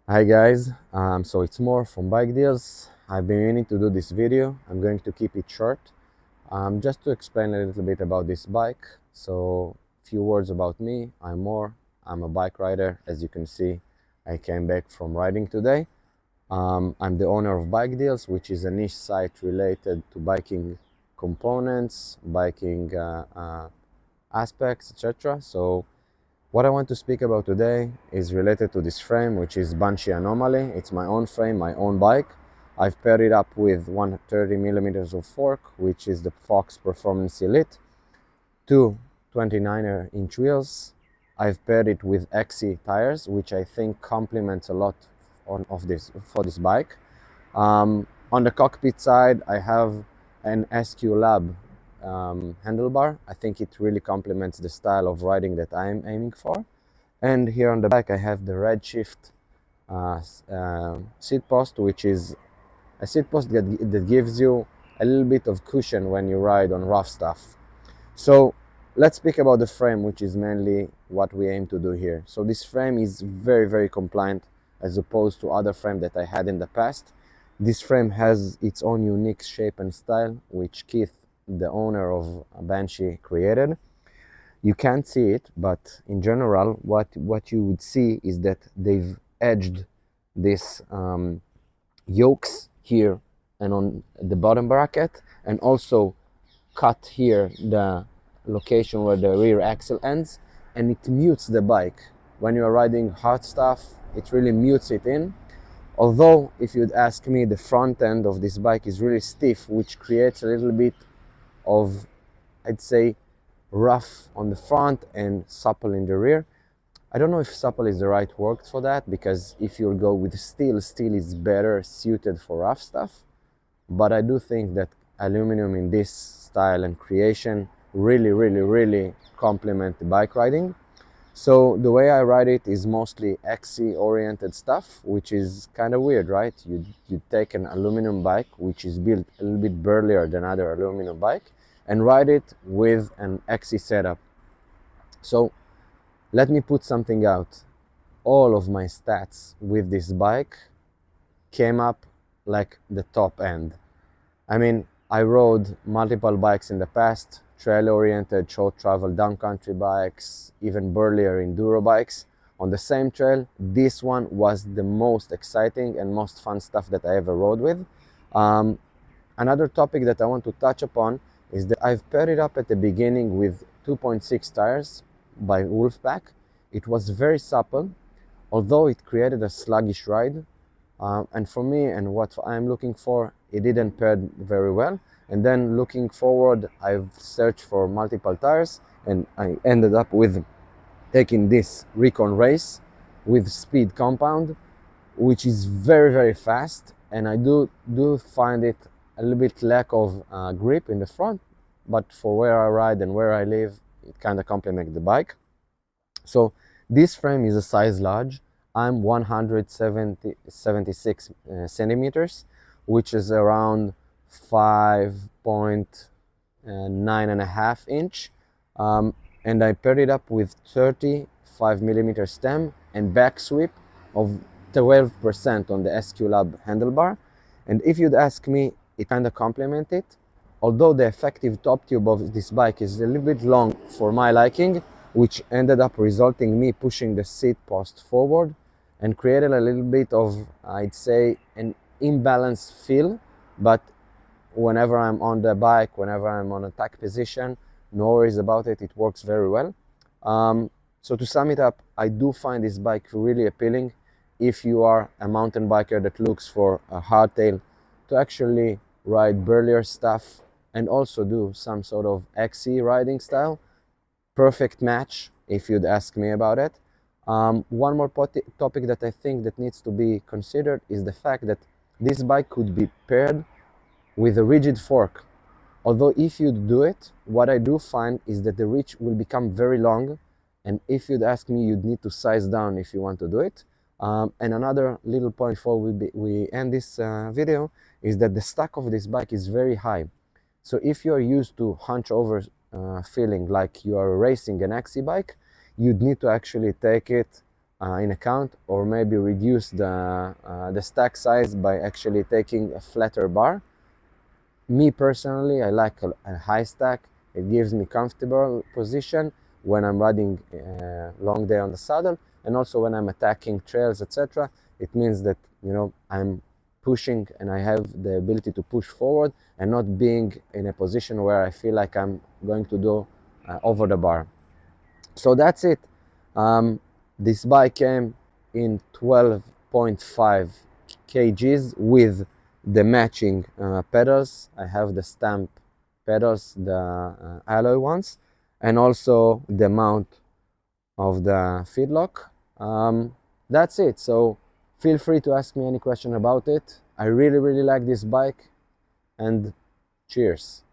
Hi guys, so it's more from Bike Deals. I've been meaning to do this video. I'm going to keep it short, just to explain a little bit about this bike. So, few words about me. I'm a bike rider. As you can see, I came back from riding today. I'm the owner of Bike Deals, which is a niche site related to biking components, biking aspects, etc. So what I want to speak about today is related to this frame, which is Banshee Anomaly. It's my own frame, my own bike. I've paired it up with 130 millimeters of fork, which is the Fox Performance Elite, two 29-inch wheels. I've paired it with XC tires, which I think complements a lot for this bike. On the cockpit side, I have an SQ Lab handlebar. I think it really complements the style of riding that I'm aiming for. And here on the back, I have the Redshift seat post, which is a seat post that gives you a little bit of cushion when you ride on rough stuff. So let's speak about the frame, which is mainly what we aim to do here. So this frame is very, very compliant as opposed to other frame that I had in the past. This frame has its own unique shape and style, which Keith, the owner of Banshee, created. You can't see it, but in general, what you would see is that they've edged this yokes here and on the bottom bracket, and also cut here the location where the rear axle ends, and it mutes the bike. When you're riding hard stuff, it really mutes it in. Although, if you'd ask me, the front end of this bike is really stiff, which creates a little bit of, I'd say, rough on the front and supple in the rear. I don't know if supple is the right word for that, because if you go with steel is better suited for rough stuff. But I do think that aluminum in this style and creation really complement the bike riding. So the way I ride it is mostly XC oriented stuff, which is kind of weird, right? You take an aluminum bike, which is built a little bit burlier than other aluminum bike, and ride it with an XC setup. So let me put something out. All of my stats with this bike came up like the top end. I mean, I rode multiple bikes in the past, trail-oriented, short travel, downcountry bikes, even burlier enduro bikes. On the same trail, this one was the most exciting and most fun stuff that I ever rode with. Another topic that I want to touch upon is that I've paired it up at the beginning with 2.6 tires by Wolfpack. It was very supple, although it created a sluggish ride. And for me and what I'm looking for, it didn't pair very well. And then looking forward, I've searched for multiple tires, and I ended up with taking this Rekon race with speed compound, which is very fast. And I do find it a little bit lack of grip in the front, but for where I ride and where I live, it kind of complements the bike. So this frame is a size large. I'm 176 centimeters, which is around 5.9.5 inch. And I paired it up with 35 millimeter stem and back sweep of 12% on the SQ Lab handlebar. And if you'd ask me, it kind of complements it. Although the effective top tube of this bike is a little bit long for my liking, which ended up resulting me pushing the seat post forward and created a little bit of, I'd say, an imbalanced feel. But whenever I'm on the bike, whenever I'm on attack position, no worries about it, it works very well. So to sum it up, I do find this bike really appealing if you are a mountain biker that looks for a hardtail to actually ride burlier stuff and also do some sort of XC riding style. Perfect match if you'd ask me about it. One more topic that I think that needs to be considered is the fact that this bike could be paired with a rigid fork. Although if you do it, what I do find is that the reach will become very long, and if you'd ask me, you'd need to size down if you want to do it. And another little point before we end this video is that the stack of this bike is very high. So if you're used to hunch over feeling like you are racing an XC bike, you'd need to actually take it in account, or maybe reduce the stack size by actually taking a flatter bar. Me personally, I like a high stack. It gives me comfortable position when I'm riding a long day on the saddle, and also when I'm attacking trails, etc. It means that, you know, I'm pushing and I have the ability to push forward and not being in a position where I feel like I'm going to do over the bar. So that's it. This bike came in 12.5 kgs with the matching pedals. I have the stamp pedals, the alloy ones, and also the mount of the feedlock. That's it. So feel free to ask me any question about it. I really like this bike, and cheers.